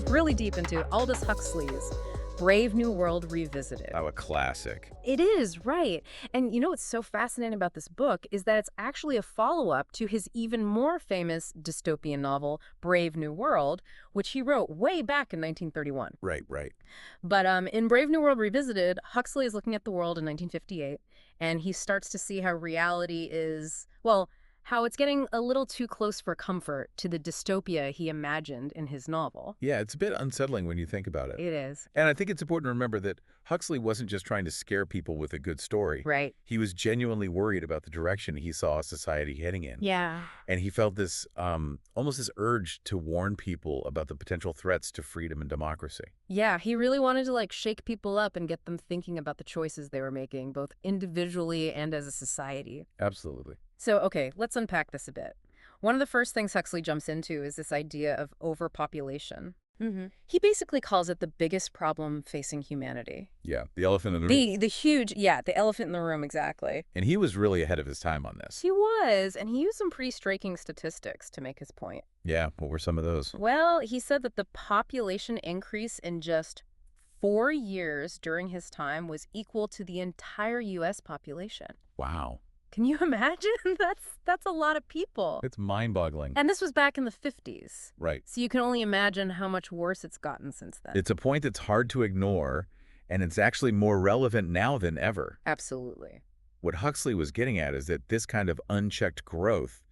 Really deep into Aldous Huxley's Brave New World Revisited. Oh, a classic. It is, right. And you know what's so fascinating about this book is that it's actually a follow-up to his even more famous dystopian novel, Brave New World, which he wrote way back in 1931. Right. But in Brave New World Revisited, Huxley is looking at the world in 1958, and he starts to see how reality is, well, how it's getting a little too close for comfort to the dystopia he imagined in his novel. Yeah, it's a bit unsettling when you think about it. It is. And I think it's important to remember that Huxley wasn't just trying to scare people with a good story. Right. He was genuinely worried about the direction he saw society heading in. Yeah. And he felt this, almost this urge to warn people about the potential threats to freedom and democracy. Yeah, he really wanted to shake people up and get them thinking about the choices they were making, both individually and as a society. Absolutely. So, okay, let's unpack this a bit. One of the first things Huxley jumps into is this idea of overpopulation. He basically calls it the biggest problem facing humanity. Yeah, the elephant in the room. The elephant in the room, exactly. And he was really ahead of his time on this. He was, and he used some pretty striking statistics to make his point. Yeah, what were some of those? Well, he said that the population increase in just 4 years during his time was equal to the entire U.S. population. Wow. Can you imagine? That's a lot of people. It's mind-boggling. And this was back in the 50s. Right. So you can only imagine how much worse it's gotten since then. It's a point that's hard to ignore, and it's actually more relevant now than ever. Absolutely. What Huxley was getting at is that this kind of unchecked growth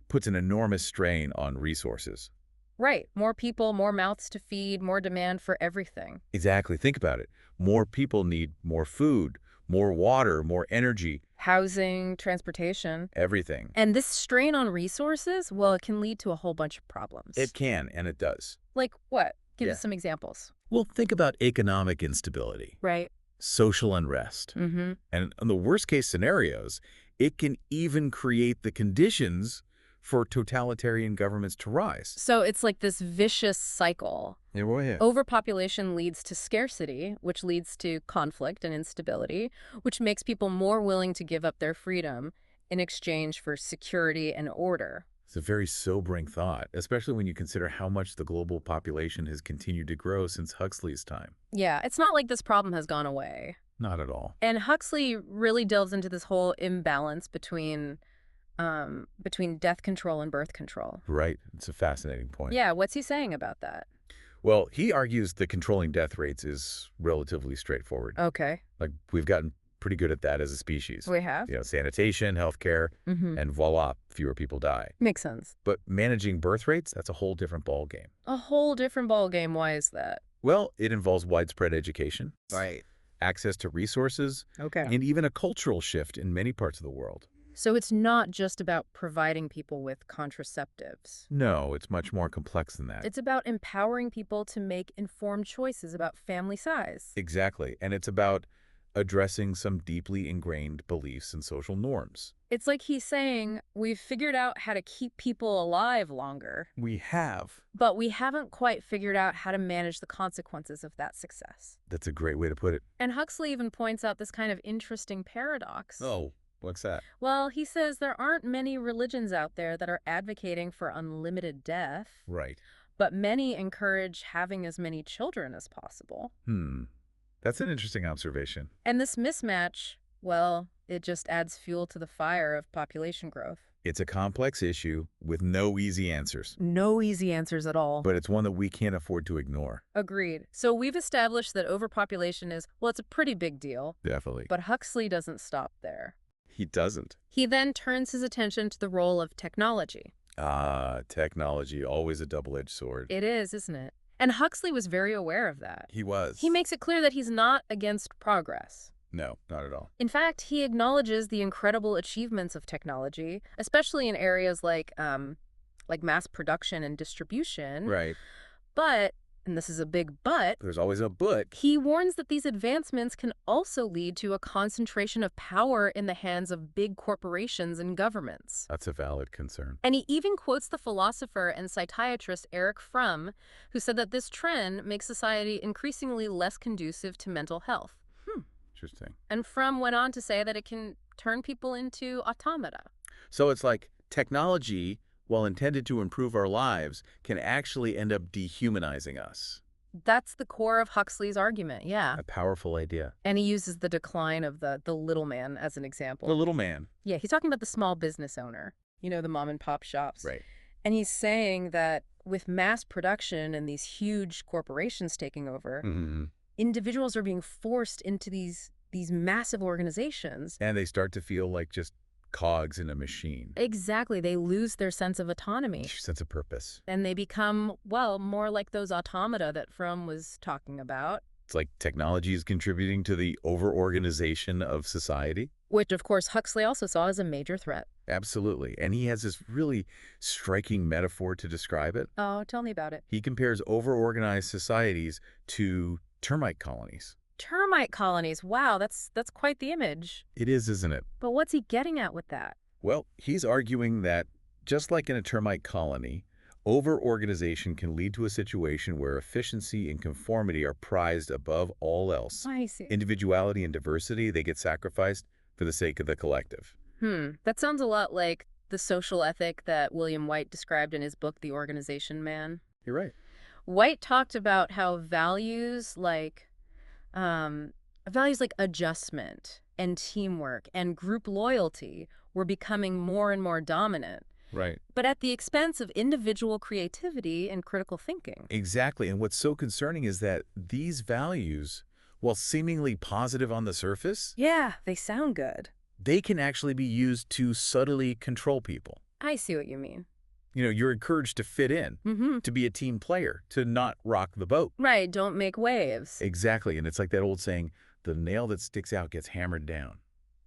puts an enormous strain on resources. Right. More people, more mouths to feed, more demand for everything. Exactly. Think about it. More people need more food, more water, more energy. Housing, transportation. Everything. And this strain on resources, well, it can lead to a whole bunch of problems. It can, and it does. Like what? Give us some examples. Well, think about economic instability. Right. Social unrest. And in the worst-case scenarios, it can even create the conditions for totalitarian governments to rise. So it's like this vicious cycle. Yeah, go ahead. Overpopulation leads to scarcity, which leads to conflict and instability, which makes people more willing to give up their freedom in exchange for security and order. It's a very sobering thought, especially when you consider how much the global population has continued to grow since Huxley's time. Yeah, it's not like this problem has gone away. Not at all. And Huxley really delves into this whole imbalance between death control and birth control. Right. It's a fascinating point. Yeah, what's he saying about that? Well, he argues that controlling death rates is relatively straightforward. Okay. Like, we've gotten pretty good at that as a species. We have? Sanitation, healthcare, and voila, fewer people die. Makes sense. But managing birth rates, that's a whole different ballgame. A whole different ballgame. Why is that? Well, it involves widespread education. Right. Access to resources. Okay. And even a cultural shift in many parts of the world. So it's not just about providing people with contraceptives. No, it's much more complex than that. It's about empowering people to make informed choices about family size. Exactly. And it's about addressing some deeply ingrained beliefs and social norms. It's like he's saying, we've figured out how to keep people alive longer. We have. But we haven't quite figured out how to manage the consequences of that success. That's a great way to put it. And Huxley even points out this kind of interesting paradox. Oh. What's that? Well, he says there aren't many religions out there that are advocating for unlimited death. Right. But many encourage having as many children as possible. That's an interesting observation. And this mismatch, well, it just adds fuel to the fire of population growth. It's a complex issue with no easy answers. No easy answers at all. But it's one that we can't afford to ignore. Agreed. So we've established that overpopulation is, well, it's a pretty big deal. Definitely. But Huxley doesn't stop there. He doesn't. He then turns his attention to the role of technology. Technology, always a double-edged sword. It is, isn't it? And Huxley was very aware of that. He was. He makes it clear that he's not against progress. No, not at all. In fact, he acknowledges the incredible achievements of technology, especially in areas like mass production and distribution. Right. But and this is a big but, There's always a but. he warns that these advancements can also lead to a concentration of power in the hands of big corporations and governments. That's a valid concern. And he even quotes the philosopher and psychiatrist Erich Fromm, who said that this trend makes society increasingly less conducive to mental health. Interesting. And Fromm went on to say that it can turn people into automata. So it's like technology, while intended to improve our lives, can actually end up dehumanizing us. That's the core of Huxley's argument, yeah. A powerful idea. And he uses the decline of the little man as an example. The little man. Yeah, he's talking about the small business owner, the mom and pop shops. Right. And he's saying that with mass production and these huge corporations taking over, individuals are being forced into these massive organizations. And they start to feel like just cogs in a machine. Exactly. They lose their sense of autonomy. Sense of purpose. And they become, well, more like those automata that Fromm was talking about. It's like technology is contributing to the over-organization of society. Which, of course, Huxley also saw as a major threat. Absolutely. And he has this really striking metaphor to describe it. Oh, tell me about it. He compares over-organized societies to termite colonies. Termite colonies. Wow, that's quite the image. It is, isn't it? But what's he getting at with that? Well, he's arguing that just like in a termite colony, over-organization can lead to a situation where efficiency and conformity are prized above all else. I see. Individuality and diversity, they get sacrificed for the sake of the collective. That sounds a lot like the social ethic that William White described in his book, The Organization Man. You're right. White talked about how values like adjustment and teamwork and group loyalty were becoming more and more dominant. Right. But at the expense of individual creativity and critical thinking. Exactly. And what's so concerning is that these values, while seemingly positive on the surface, Yeah, they sound good. they can actually be used to subtly control people. I see what you mean. You're encouraged to fit in, to be a team player, to not rock the boat. Right, don't make waves. Exactly. And it's like that old saying, the nail that sticks out gets hammered down.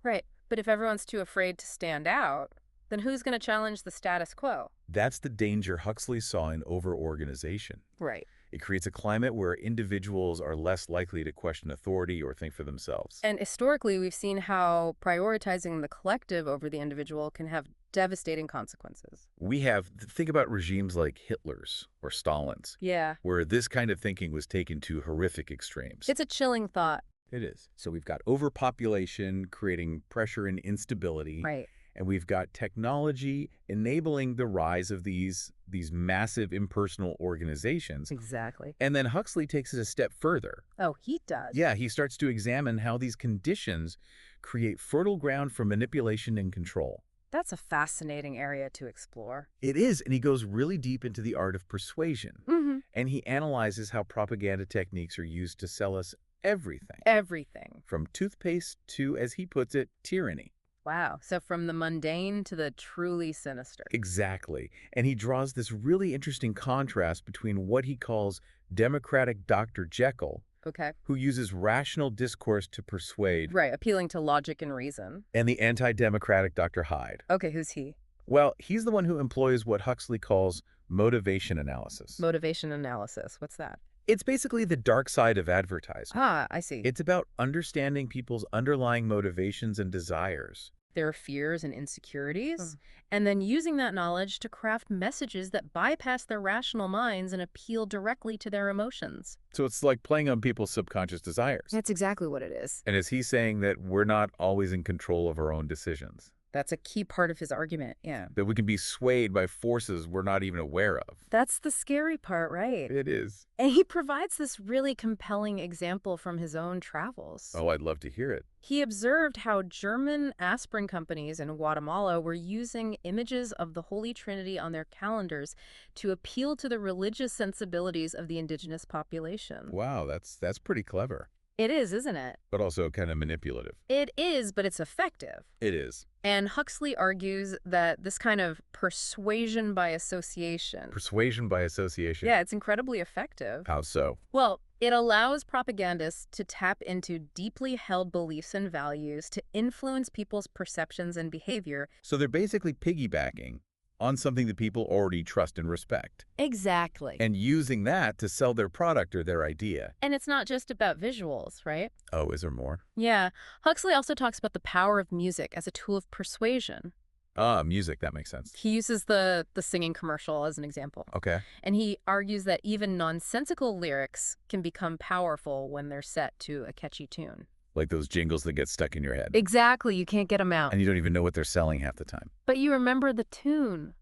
Right, but if everyone's too afraid to stand out, then who's going to challenge the status quo? That's the danger Huxley saw in over-organization. Right. It creates a climate where individuals are less likely to question authority or think for themselves. And historically, we've seen how prioritizing the collective over the individual can have devastating consequences. Think about regimes like Hitler's or Stalin's, Yeah. where this kind of thinking was taken to horrific extremes. It's a chilling thought. It is. So we've got overpopulation creating pressure and instability. Right. And we've got technology enabling the rise of these massive impersonal organizations. Exactly. And then Huxley takes it a step further. Oh, he does. Yeah, he starts to examine how these conditions create fertile ground for manipulation and control. That's a fascinating area to explore. It is, and he goes really deep into the art of persuasion. And he analyzes how propaganda techniques are used to sell us everything. Everything. From toothpaste to, as he puts it, tyranny. Wow. So from the mundane to the truly sinister. Exactly. And he draws this really interesting contrast between what he calls democratic Dr. Jekyll, Okay. who uses rational discourse to persuade, Right. Appealing to logic and reason. and the anti-democratic Dr. Hyde. Okay. Who's he? Well, he's the one who employs what Huxley calls motivation analysis. Motivation analysis. What's that? It's basically the dark side of advertising. Ah, I see. It's about understanding people's underlying motivations and desires. Their fears and insecurities, and then using that knowledge to craft messages that bypass their rational minds and appeal directly to their emotions. So it's like playing on people's subconscious desires. That's exactly what it is. And is he saying that we're not always in control of our own decisions? That's a key part of his argument, yeah. That we can be swayed by forces we're not even aware of? That's the scary part, right? It is. And he provides this really compelling example from his own travels. Oh, I'd love to hear it. He observed how German aspirin companies in Guatemala were using images of the Holy Trinity on their calendars to appeal to the religious sensibilities of the indigenous population. Wow, that's pretty clever. It is, isn't it? But also kind of manipulative. It is, but it's effective. It is. And Huxley argues that this kind of persuasion by association. Persuasion by association. Yeah, it's incredibly effective. How so? Well, it allows propagandists to tap into deeply held beliefs and values to influence people's perceptions and behavior. So they're basically piggybacking on something that people already trust and respect, Exactly. and using that to sell their product or their idea. And it's not just about visuals, right? Oh, is there more? Yeah. Huxley also talks about the power of music as a tool of persuasion. Ah, music, that makes sense. He uses the singing commercial as an example. Okay. And he argues that even nonsensical lyrics can become powerful when they're set to a catchy tune. Like those jingles that get stuck in your head. Exactly. You can't get them out. And you don't even know what they're selling half the time. But you remember the tune.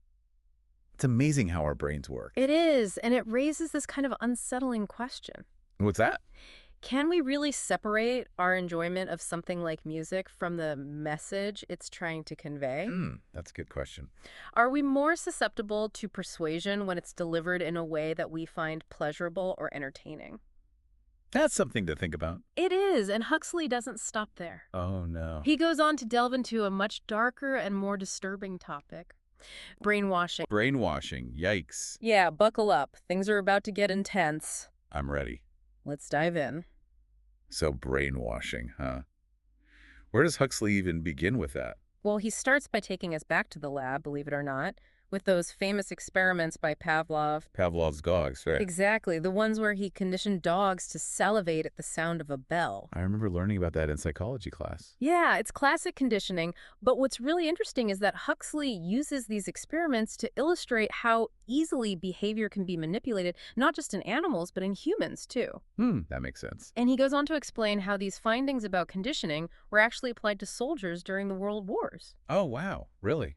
It's amazing how our brains work. It is. And it raises this kind of unsettling question. What's that? Can we really separate our enjoyment of something like music from the message it's trying to convey? That's a good question. Are we more susceptible to persuasion when it's delivered in a way that we find pleasurable or entertaining? That's something to think about. It is, and Huxley doesn't stop there. Oh, no. He goes on to delve into a much darker and more disturbing topic: brainwashing. Brainwashing. Yikes. Yeah, buckle up. Things are about to get intense. I'm ready. Let's dive in. So brainwashing, huh? Where does Huxley even begin with that? Well, he starts by taking us back to the lab, believe it or not, with those famous experiments by Pavlov. Pavlov's dogs, right? Exactly, the ones where he conditioned dogs to salivate at the sound of a bell. I remember learning about that in psychology class. Yeah, it's classic conditioning, but what's really interesting is that Huxley uses these experiments to illustrate how easily behavior can be manipulated, not just in animals, but in humans too. That makes sense. And he goes on to explain how these findings about conditioning were actually applied to soldiers during the World Wars. Oh, wow. Really?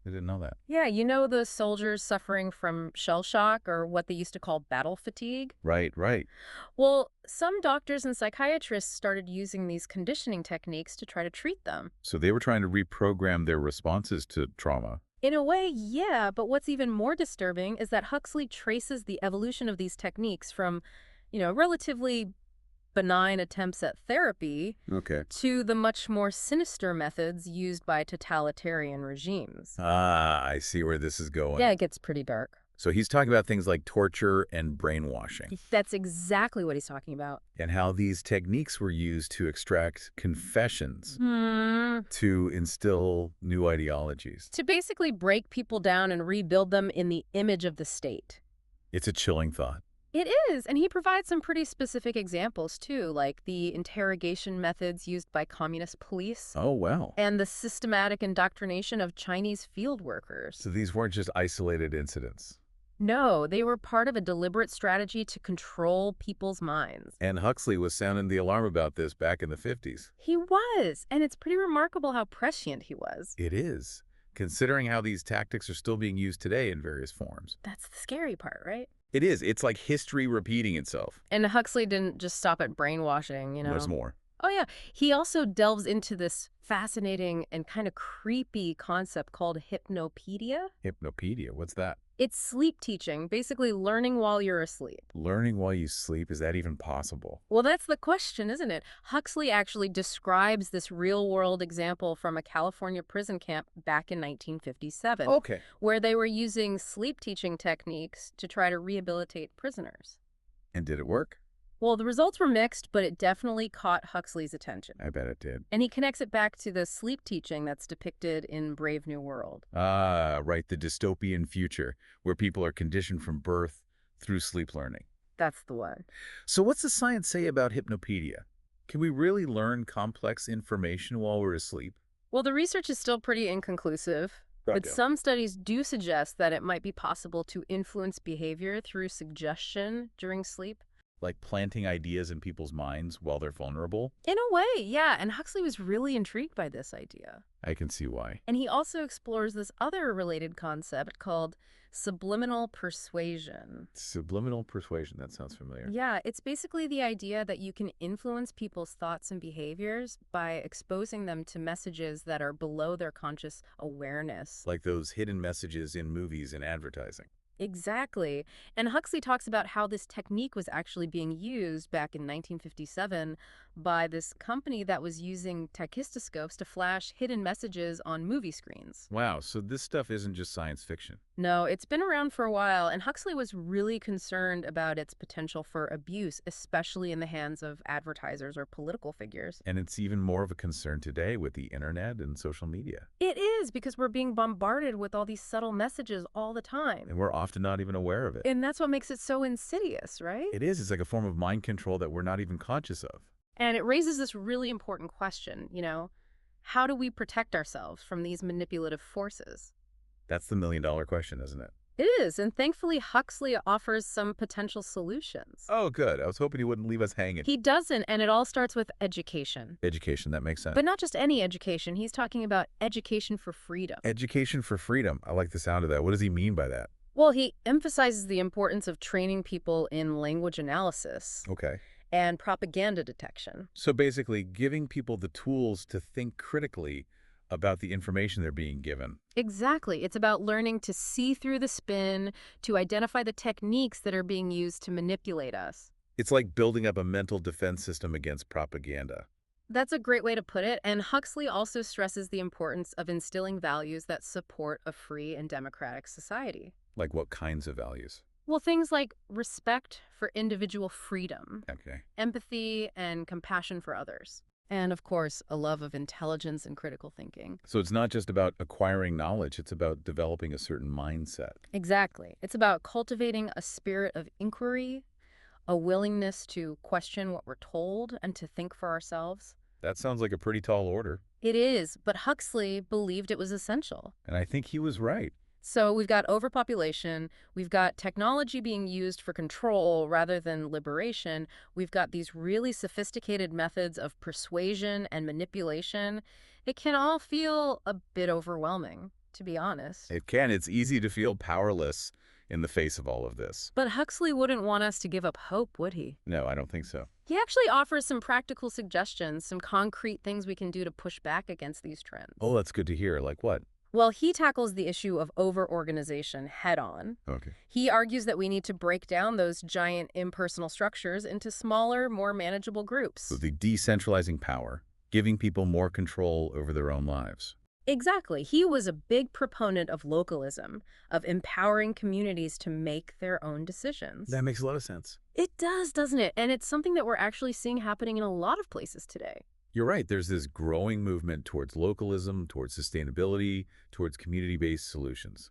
I didn't know that. Yeah, you know the soldiers suffering from shell shock, or what they used to call battle fatigue? Right, right. Well, some doctors and psychiatrists started using these conditioning techniques to try to treat them. So they were trying to reprogram their responses to trauma. In a way, yeah, but what's even more disturbing is that Huxley traces the evolution of these techniques from, relatively benign attempts at therapy Okay. to the much more sinister methods used by totalitarian regimes. Ah, I see where this is going. Yeah, it gets pretty dark. So he's talking about things like torture and brainwashing, That's exactly what he's talking about. and how these techniques were used to extract confessions, to instill new ideologies. To basically break people down and rebuild them in the image of the state. It's a chilling thought. It is, and he provides some pretty specific examples, too, like the interrogation methods used by communist police Oh, wow. and the systematic indoctrination of Chinese field workers. So these weren't just isolated incidents. No, they were part of a deliberate strategy to control people's minds. And Huxley was sounding the alarm about this back in the 50s. He was, and it's pretty remarkable how prescient he was. It is, considering how these tactics are still being used today in various forms. That's the scary part, right? It is. It's like history repeating itself. And Huxley didn't just stop at brainwashing, There's more. Oh, yeah. He also delves into this fascinating and kind of creepy concept called hypnopedia. Hypnopedia, what's that? It's sleep teaching, basically learning while you're asleep. Learning while you sleep, is that even possible? Well, that's the question, isn't it? Huxley actually describes this real-world example from a California prison camp back in 1957, Okay. where they were using sleep teaching techniques to try to rehabilitate prisoners. And did it work? Well, the results were mixed, but it definitely caught Huxley's attention. I bet it did. And he connects it back to the sleep teaching that's depicted in Brave New World. Ah, right, the dystopian future, where people are conditioned from birth through sleep learning. That's the one. So what's the science say about hypnopedia? Can we really learn complex information while we're asleep? Well, the research is still pretty inconclusive, but Gotcha. some studies do suggest that it might be possible to influence behavior through suggestion during sleep. Like planting ideas in people's minds while they're vulnerable? In a way, yeah, and Huxley was really intrigued by this idea. I can see why. And he also explores this other related concept called subliminal persuasion. Subliminal persuasion, that sounds familiar. Yeah, it's basically the idea that you can influence people's thoughts and behaviors by exposing them to messages that are below their conscious awareness. Like those hidden messages in movies and advertising. Exactly. And Huxley talks about how this technique was actually being used back in 1957 by this company that was using tachistoscopes to flash hidden messages on movie screens. Wow, so this stuff isn't just science fiction. No, it's been around for a while, and Huxley was really concerned about its potential for abuse, especially in the hands of advertisers or political figures. And it's even more of a concern today with the internet and social media. It is because we're being bombarded with all these subtle messages all the time. And we're often not even aware of it. And that's what makes it so insidious, right? It is. It's like a form of mind control that we're not even conscious of. And it raises this really important question, how do we protect ourselves from these manipulative forces? That's the million-dollar question, isn't it? It is, and thankfully Huxley offers some potential solutions. Oh, good. I was hoping he wouldn't leave us hanging. He doesn't, and it all starts with education. Education, that makes sense. But not just any education. He's talking about education for freedom. Education for freedom. I like the sound of that. What does he mean by that? Well, he emphasizes the importance of training people in language analysis Okay. and propaganda detection. So basically, giving people the tools to think critically about the information they're being given. Exactly. It's about learning to see through the spin, to identify the techniques that are being used to manipulate us. It's like building up a mental defense system against propaganda. That's a great way to put it, and Huxley also stresses the importance of instilling values that support a free and democratic society. Like what kinds of values? Well, things like respect for individual freedom, Okay. empathy and compassion for others, and of course, a love of intelligence and critical thinking. So it's not just about acquiring knowledge, it's about developing a certain mindset. Exactly. It's about cultivating a spirit of inquiry, a willingness to question what we're told and to think for ourselves. That sounds like a pretty tall order. It is, but Huxley believed it was essential. And I think he was right. So we've got overpopulation, we've got technology being used for control rather than liberation, we've got these really sophisticated methods of persuasion and manipulation. It can all feel a bit overwhelming, to be honest. It can. It's easy to feel powerless in the face of all of this. But Huxley wouldn't want us to give up hope, would he? No, I don't think so. He actually offers some practical suggestions, some concrete things we can do to push back against these trends. Oh, that's good to hear. Like what? Well, he tackles the issue of over-organization head-on. Okay. He argues that we need to break down those giant impersonal structures into smaller, more manageable groups. So the decentralizing power, giving people more control over their own lives. Exactly. He was a big proponent of localism, of empowering communities to make their own decisions. That makes a lot of sense. It does, doesn't it? And it's something that we're actually seeing happening in a lot of places today. You're right. There's this growing movement towards localism, towards sustainability, towards community-based solutions.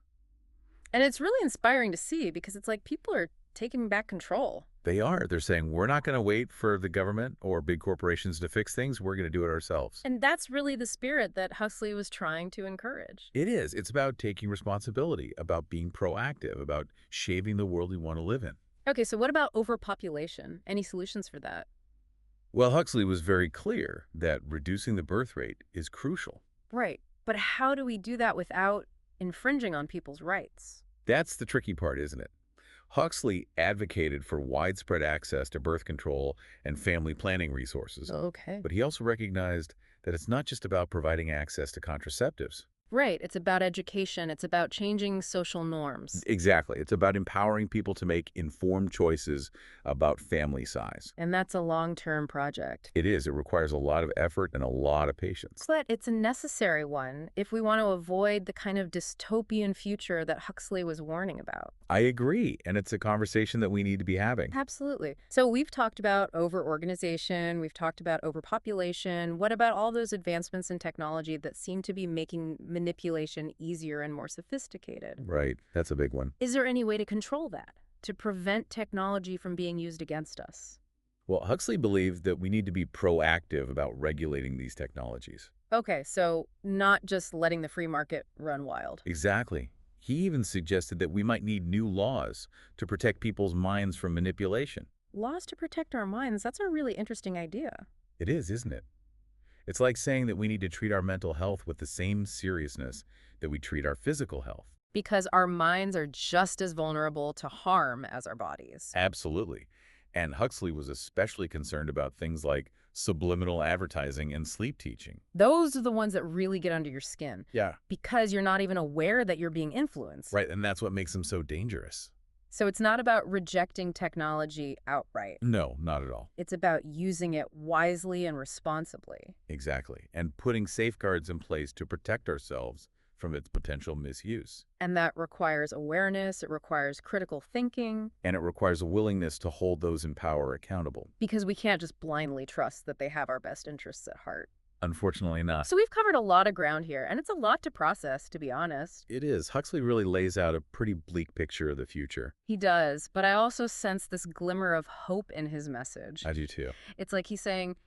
And it's really inspiring to see because it's like people are taking back control. They are. They're saying, we're not going to wait for the government or big corporations to fix things. We're going to do it ourselves. And that's really the spirit that Huxley was trying to encourage. It is. It's about taking responsibility, about being proactive, about shaping the world we want to live in. Okay, so what about overpopulation? Any solutions for that? Well, Huxley was very clear that reducing the birth rate is crucial. Right. But how do we do that without infringing on people's rights? That's the tricky part, isn't it? Huxley advocated for widespread access to birth control and family planning resources. Okay. But he also recognized that it's not just about providing access to contraceptives. Right. It's about education. It's about changing social norms. Exactly. It's about empowering people to make informed choices about family size. And that's a long-term project. It is. It requires a lot of effort and a lot of patience. But it's a necessary one if we want to avoid the kind of dystopian future that Huxley was warning about. I agree. And it's a conversation that we need to be having. Absolutely. So we've talked about over-organization. We've talked about overpopulation. What about all those advancements in technology that seem to be making manipulation easier and more sophisticated? Right. That's a big one. Is there any way to control that, to prevent technology from being used against us? Well, Huxley believed that we need to be proactive about regulating these technologies. Okay, so not just letting the free market run wild. Exactly. He even suggested that we might need new laws to protect people's minds from manipulation. Laws to protect our minds, that's a really interesting idea. It is, isn't it? It's like saying that we need to treat our mental health with the same seriousness that we treat our physical health. Because our minds are just as vulnerable to harm as our bodies. Absolutely. And Huxley was especially concerned about things like subliminal advertising and sleep teaching. Those are the ones that really get under your skin Yeah. because you're not even aware that you're being influenced. Right, and that's what makes them so dangerous. So it's not about rejecting technology outright. No, not at all. It's about using it wisely and responsibly. Exactly. And putting safeguards in place to protect ourselves from its potential misuse. And that requires awareness, it requires critical thinking, And it requires a willingness to hold those in power accountable. because we can't just blindly trust that they have our best interests at heart. Unfortunately not. So we've covered a lot of ground here, and it's a lot to process, to be honest. It is. Huxley really lays out a pretty bleak picture of the future. He does, but I also sense this glimmer of hope in his message. I do too. It's like he's saying,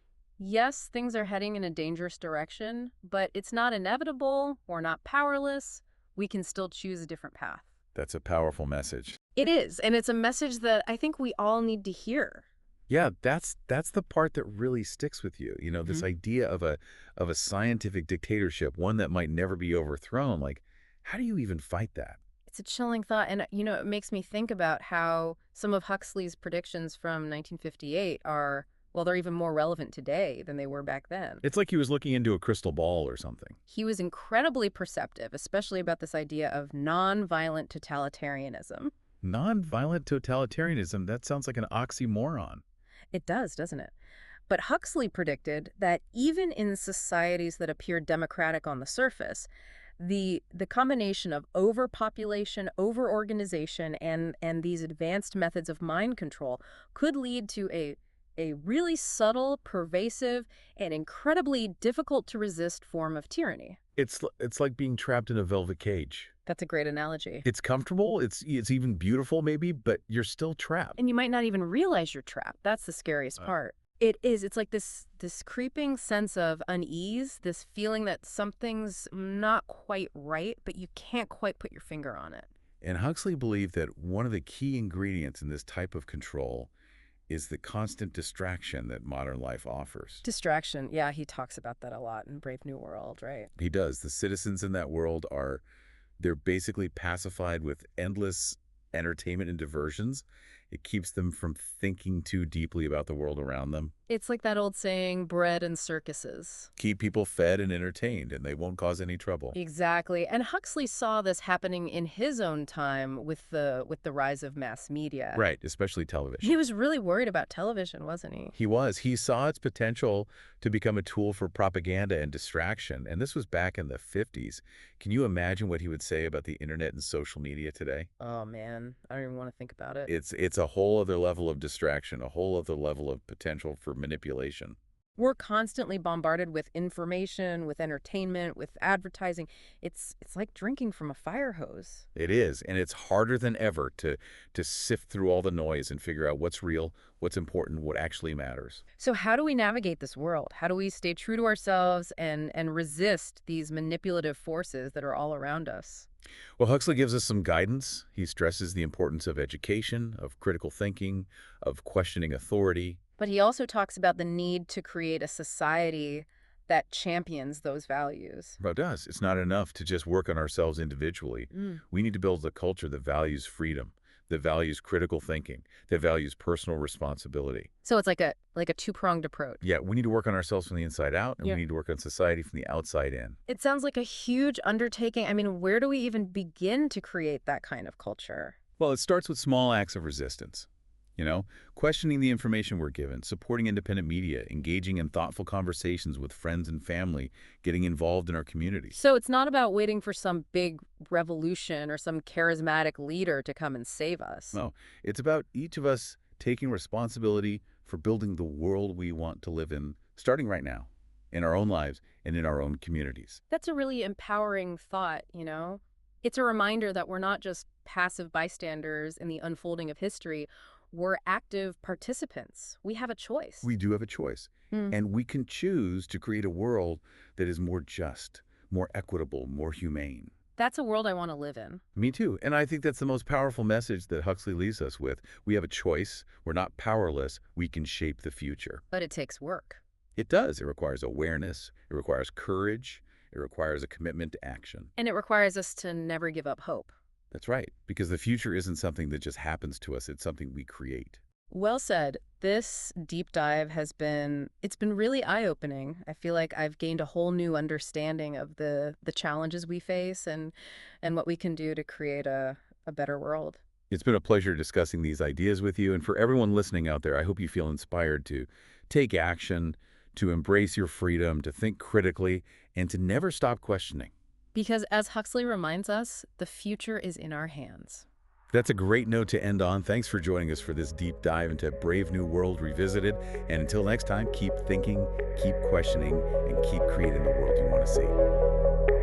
yes, things are heading in a dangerous direction, but it's not inevitable. We're not powerless. We can still choose a different path. That's a powerful message. It is, and it's a message that I think we all need to hear. Yeah, that's the part that really sticks with you. You know, this idea of a scientific dictatorship, one that might never be overthrown. Like, how do you even fight that? It's a chilling thought, and it makes me think about how some of Huxley's predictions from 1958 are, well, they're even more relevant today than they were back then. It's like he was looking into a crystal ball or something. He was incredibly perceptive, especially about this idea of nonviolent totalitarianism. Nonviolent totalitarianism, that sounds like an oxymoron. It does, doesn't it? But Huxley predicted that even in societies that appear democratic on the surface, the combination of overpopulation, overorganization, and these advanced methods of mind control could lead to a really subtle, pervasive, and incredibly difficult to resist form of tyranny. It's like being trapped in a velvet cage. That's a great analogy. It's comfortable, it's even beautiful maybe, but you're still trapped. And you might not even realize you're trapped. That's the scariest part. It is. It's like this creeping sense of unease, this feeling that something's not quite right, but you can't quite put your finger on it. And Huxley believed that one of the key ingredients in this type of control is the constant distraction that modern life offers. Distraction. Yeah, he talks about that a lot in Brave New World, right? He does. The citizens in that world they're basically pacified with endless entertainment and diversions. It keeps them from thinking too deeply about the world around them. It's like that old saying, bread and circuses. Keep people fed and entertained, and they won't cause any trouble. Exactly. And Huxley saw this happening in his own time with the rise of mass media. Right, especially television. He was really worried about television, wasn't he? He was. He saw its potential to become a tool for propaganda and distraction, and this was back in the 50s. Can you imagine what he would say about the internet and social media today? Oh, man. I don't even want to think about it. It's a whole other level of distraction, a whole other level of potential for manipulation. We're constantly bombarded with information, with entertainment, with advertising. It's like drinking from a fire hose. It is, and it's harder than ever to sift through all the noise and figure out what's real, what's important, what actually matters. So how do we navigate this world? How do we stay true to ourselves and resist these manipulative forces that are all around us? Well, Huxley gives us some guidance. He stresses the importance of education, of critical thinking, of questioning authority. But he also talks about the need to create a society that champions those values. Well, it does. It's not enough to just work on ourselves individually. We need to build a culture that values freedom, that values critical thinking, that values personal responsibility. So it's like a two-pronged approach. Yeah, we need to work on ourselves from the inside out, and we need to work on society from the outside in. It sounds like a huge undertaking. I mean, where do we even begin to create that kind of culture? Well, it starts with small acts of resistance. You know, questioning the information we're given, supporting independent media, engaging in thoughtful conversations with friends and family, getting involved in our community. So it's not about waiting for some big revolution or some charismatic leader to come and save us. No, it's about each of us taking responsibility for building the world we want to live in, starting right now, in our own lives and in our own communities. That's a really empowering thought, It's a reminder that we're not just passive bystanders in the unfolding of history. We're active participants. We have a choice. We do have a choice. And we can choose to create a world that is more just, more equitable, more humane. That's a world I want to live in. Me too. And I think that's the most powerful message that Huxley leaves us with. We have a choice. We're not powerless. We can shape the future. But it takes work. It does. It requires awareness. It requires courage. It requires a commitment to action. And it requires us to never give up hope. That's right, because the future isn't something that just happens to us. It's something we create. Well said. This deep dive it's been really eye-opening. I feel like I've gained a whole new understanding of the challenges we face and what we can do to create a better world. It's been a pleasure discussing these ideas with you. And for everyone listening out there, I hope you feel inspired to take action, to embrace your freedom, to think critically, and to never stop questioning. Because as Huxley reminds us, the future is in our hands. That's a great note to end on. Thanks for joining us for this deep dive into Brave New World Revisited. And until next time, keep thinking, keep questioning, and keep creating the world you want to see.